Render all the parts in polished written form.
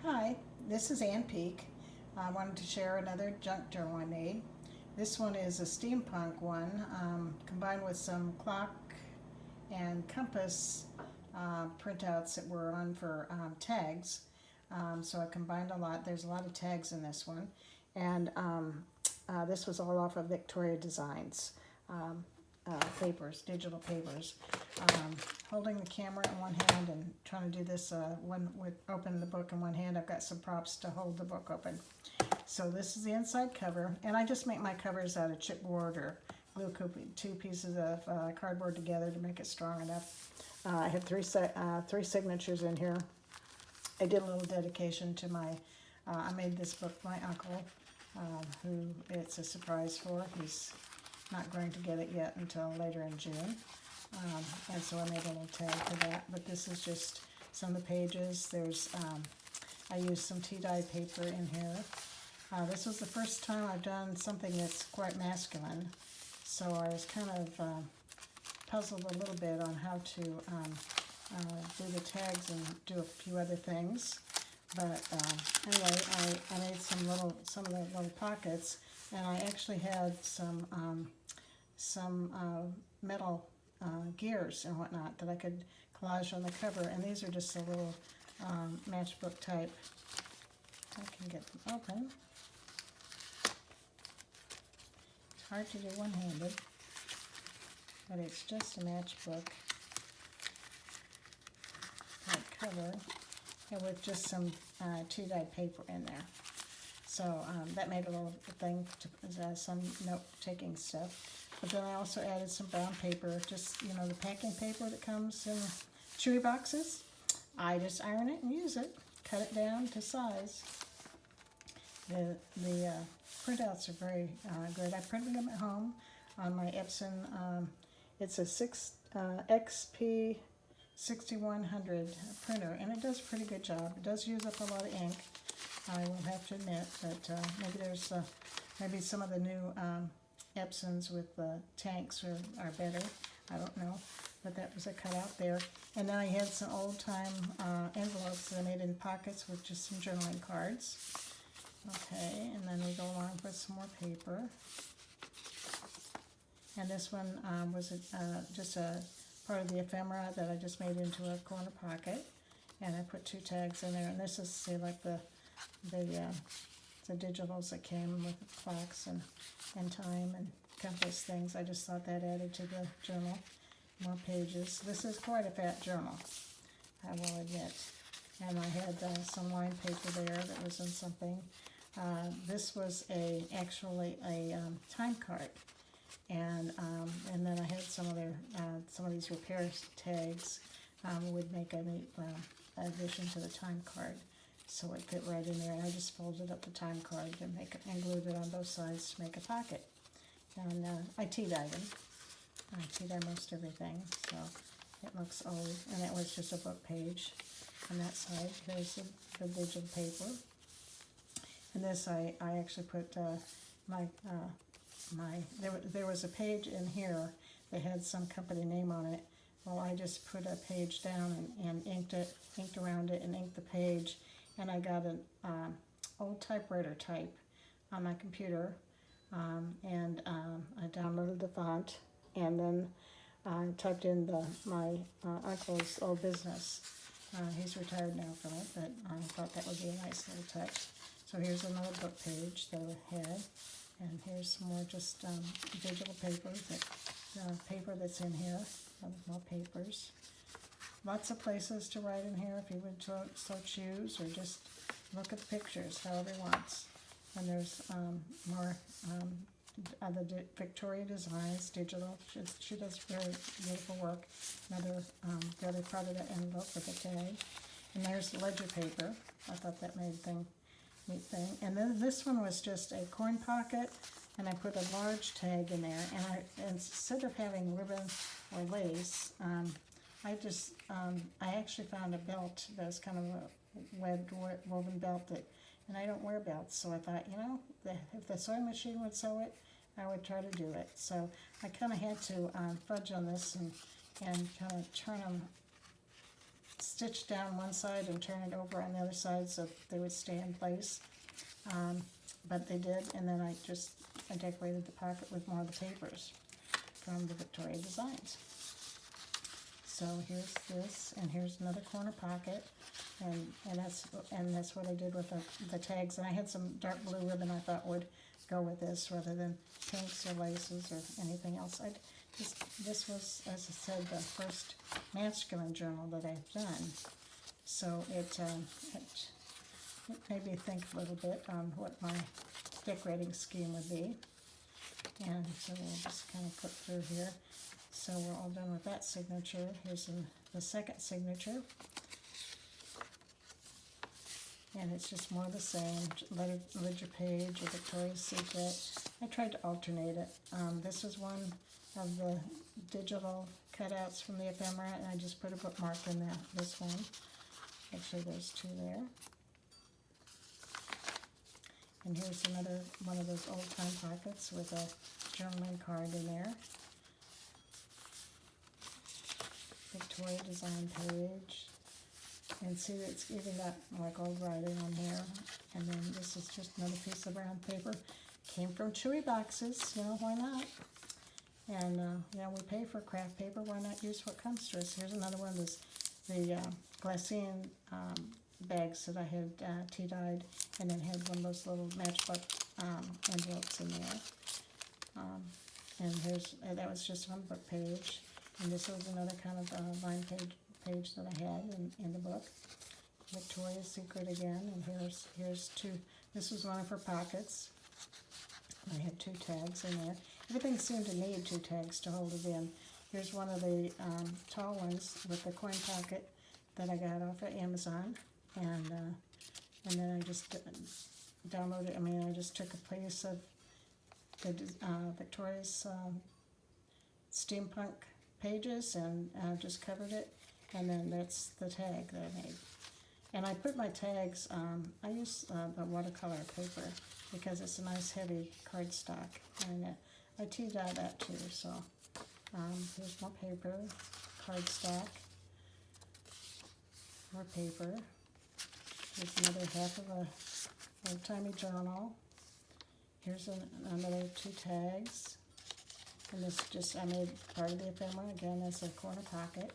Hi, this is Ann Peak. I wanted to share another junk journal I made. This one is a steampunk one, combined with some clock and compass printouts that were on for tags. So I combined a lot. There's a lot of tags in this one. And this was all off of Vectoria Designs. Papers, digital papers. Holding the camera in one hand and trying to do this one with open the book in one hand. I've got some props to hold the book open. So this is the inside cover, and I just make my covers out of chipboard or glue two pieces of cardboard together to make it strong enough. I have three signatures in here. I did a little dedication to my. I made this book for my uncle, who it's a surprise for. He's not going to get it yet until later in June. And so I made a little tag for that. But this is just some of the pages. There's I used some tea-dye paper in here. This was the first time I've done something that's quite masculine. So I was kind of puzzled a little bit on how to do the tags and do a few other things. But anyway, I made some of the little pockets, and I actually had some metal gears and whatnot that I could collage on the cover. And these are just a little matchbook type. I can get them open. It's hard to do one-handed, but it's just a matchbook type cover, and with just some tea-dyed paper in there. So that made a little thing to some note-taking stuff. But then I also added some brown paper, just, you know, the packing paper that comes in chewy boxes. I just iron it and use it, cut it down to size. The printouts are very good. I printed them at home on my Epson. It's a XP 6100 printer, and it does a pretty good job. It does use up a lot of ink, I will have to admit, but maybe there's maybe some of the new Epsons with tanks are better. I don't know, but that was a cutout there. And then I had some old-time envelopes that I made in pockets with just some journaling cards. Okay, and then we go along with some more paper. And this one was just a part of the ephemera that I just made into a corner pocket. And I put two tags in there. And this is, say, like the digitals that came with clocks and time and compass things. I just thought that added to the journal. More pages. This is quite a fat journal, I will admit. And I had some line paper there that was in something. This was actually a time card, and then I had some of these repair tags would make a neat addition to the time card, so it fit right in there. And I just folded up the time card and glued it on both sides to make a pocket. And I tea-dyed them. I tea-dye most everything, so it looks old. And it was just a book page on that side. There's the digital paper. And this, I actually put there was a page in here that had some company name on it. Well, I just put a page down and inked around it and inked the page. And I got an old typewriter type on my computer, and I downloaded the font, and then I typed in my uncle's old business. He's retired now from it, but I thought that would be a nice little touch. So here's another book page that I had, and here's some more just digital paper, paper that's in here, more papers. Lots of places to write in here if you would so choose, or just look at the pictures, however you want. And there's more the Vectoria Designs digital. She does very beautiful work. The other part of the envelope with the tag. And there's ledger paper. I thought that made neat thing. And then this one was just a coin pocket, and I put a large tag in there. And instead of having ribbon or lace, I actually found a belt that was kind of a webbed woven belt and I don't wear belts, so I thought, you know, if the sewing machine would sew it, I would try to do it. So I kind of had to fudge on this and kind of turn them stitch down one side and turn it over on the other side so they would stay in place. But they did, and then I decorated the pocket with more of the papers from the Vectoria Designs. So here's this, and here's another corner pocket, and that's what I did with the tags. And I had some dark blue ribbon I thought would go with this rather than pinks or laces or anything else. This was, as I said, the first masculine journal that I've done. So it made me think a little bit on what my decorating scheme would be. And so we'll just kind of click through here. So we're all done with that signature. Here's the second signature. And it's just more of the same, ledger page or Victoria's Secret. I tried to alternate it. This is one of the digital cutouts from the ephemera, and I just put a bookmark in this one. Actually, there's two there. And here's another one of those old-time pockets with a journaling card in there. Vectoria Design page. And see, it's even got like old writing on there. And then this is just another piece of brown paper. Came from Chewy boxes, you know, why not? And we pay for craft paper, why not use what comes to us? Here's another one of the glassine bags that I had tea-dyed, and then had one of those little matchbook envelopes in there. And that was just one book page. And this was another kind of line page that I had in the book. Victoria's Secret again, and here's two. This was one of her pockets. I had two tags in there. Everything seemed to need two tags to hold it in. Here's one of the tall ones with the coin pocket that I got off of Amazon, and then I just downloaded. I just took a piece of the Victoria's Steampunk pages and just covered it, and then that's the tag that I made. And I put my tags, I use the watercolor paper because it's a nice heavy cardstock, and I tea-dye that too. So here's more paper, cardstock, more paper. Here's another half of a old-timey journal. Here's another two tags. And this I made part of the ephemera, again, as a corner pocket.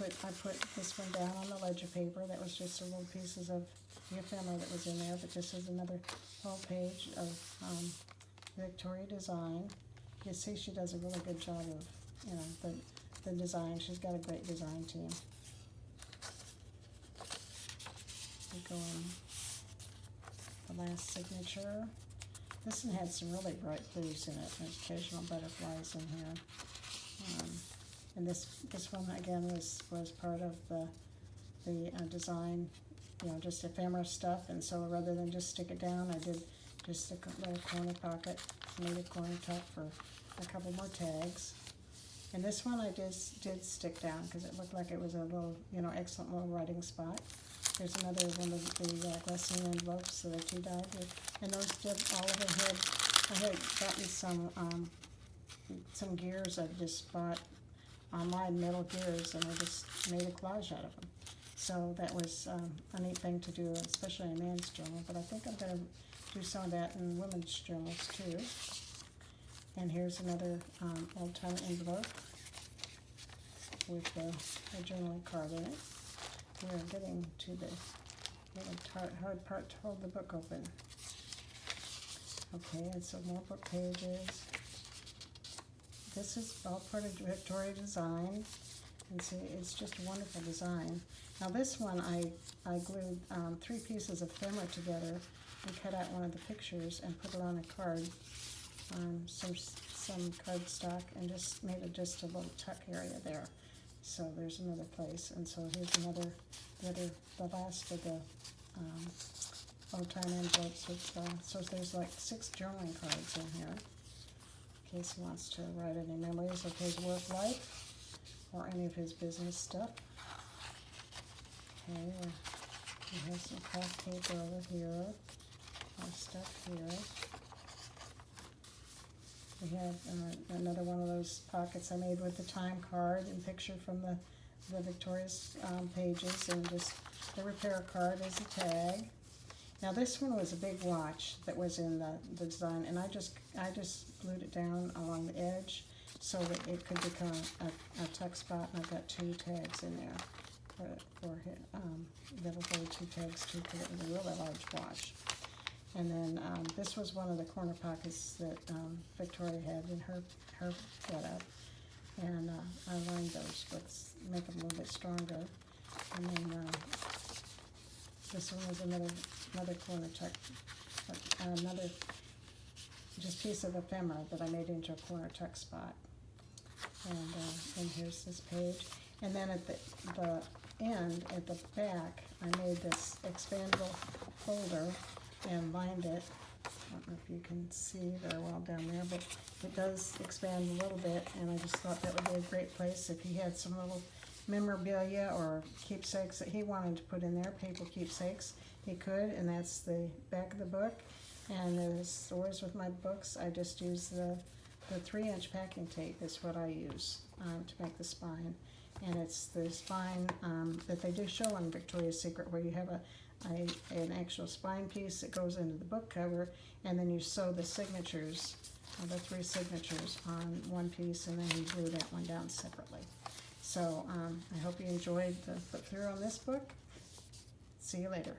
I put this one down on the ledger paper. That was just the little pieces of the ephemera that was in there, but this is another whole page of Vectoria Design. You see she does a really good job of, the design. She's got a great design team. We go on the last signature. This one had some really bright blues in it. There's occasional butterflies in here. And this one again was part of the design, just ephemera stuff. And so rather than just stick it down, I did just a little corner pocket, made a corner top for a couple more tags. And this one I just did stick down because it looked like it was a little, excellent little writing spot. There's another one of the glassine envelopes that I tea-dyed with, and those did all of it. I had gotten some gears I just bought online, metal gears, and I just made a collage out of them. So that was a neat thing to do, especially in a man's journal. But I think I'm going to do some of that in women's journals too. And here's another old-time envelope with a journaling card in it. We're getting to the really hard part to hold the book open. Okay, and so more book pages. This is all part of Vectoria Design, and see, it's just a wonderful design. Now this one, I glued 3 pieces of ephemera together and cut out one of the pictures and put it on a card, some cardstock, and just made it just a little tuck area there. So there's another place, and so here's the last of the old-time envelopes. So there's like 6 journaling cards in here, in case he wants to write any memories of his work life or any of his business stuff. Okay, we have some craft paper over here, more stuff here. We have another one of those pockets I made with the time card and picture from the Victoria's pages, and just the repair card as a tag. Now this one was a big watch that was in the design, and I just glued it down along the edge so that it could become a tuck spot, and I've got 2 tags in there that'll hold 2 tags to put it in a really large watch. And then this was one of the corner pockets that Victoria had in her getup, and I lined those with, make them a little bit stronger. And then this one was another corner tuck, another just piece of ephemera that I made into a corner tuck spot. And here's this page. And then at the end, at the back, I made this expandable folder and lined it. I don't know if you can see very well down there, but it does expand a little bit, and I just thought that would be a great place if he had some little memorabilia or keepsakes that he wanted to put in there, paper keepsakes, he could. And that's the back of the book. And as always with my books, I just use the 3-inch packing tape is what I use to make the spine. And it's the spine that they do show on Victoria's Secret, where you have an actual spine piece that goes into the book cover, and then you sew the signatures, the 3 signatures on one piece, and then you glue that one down separately. So I hope you enjoyed the flip through on this book. See you later.